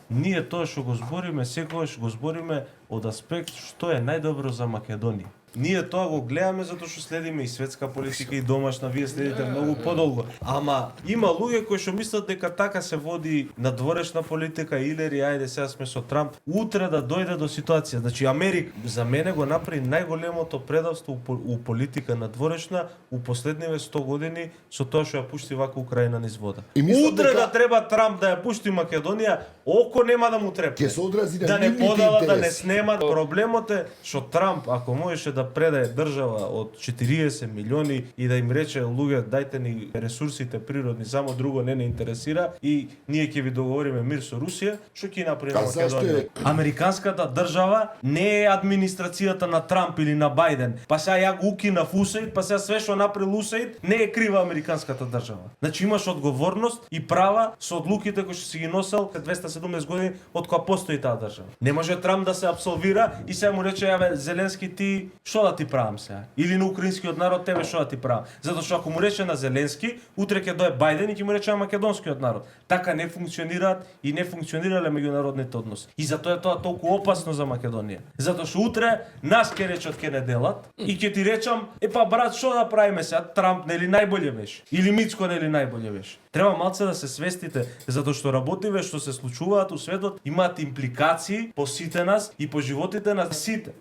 Ние тоа што го збориме, секогаш го збориме од аспект што е најдобро за Македонија. Ние тоа го гледаме затоа што следиме и светска политика и домашна, вие следите многу подолго. Ама има луѓе кои што мислат дека така се води надворешна политика, Илери, ајде сега сме со Трамп, утре да дојде до ситуација. Значи Америка за мене го направи најголемото предавство у политика надворешна у последниве 100 години со тоа што ја пушти вака Украина низ вода. Утре да треба Трамп да ја пушти Македонија, око нема да му трепне. Ќе се одрази на да не нивните подала, да не интереси. снемат. Проблемот е што Трамп, ако можеше да предаде држава од 40 милиони и да им рече луѓе дајте ни ресурсите природни, само друго не интересира и ние ќе ви договориме мир со Русија, што ќе направи Македонија? Американската држава не е администрацијата на Трамп или на Бајден. Па сега ја го укинав УСАИД, па сега све што направил УСАИД не е крива американската држава. Значи имаш одговорност и права со одлуките кои што си ги носел 270 години од кога постои таа држава. Не може Трамп да се абсолвира и сега му рече јаве Зеленски ти што да ти правам сега? Или на украинскиот народ тебе што да ти правам? Затоа што ако му рече на Зеленски, утре ќе дое Бајден и ќе му рече на македонскиот народ. Така не функционираат и не функционирале меѓународните односи. И затоа е тоа толку опасно за Македонија. Затоа што утре нас ќе речат ќе не делат и ќе ти речам, па брат што да правиме сега? Трамп нели најбоље беше? Или Мицко нели најбоље беше? Треба малце да се свестите, затоа што работиве што се случуваат у светот имаат импликации по сите нас и по животите на сите.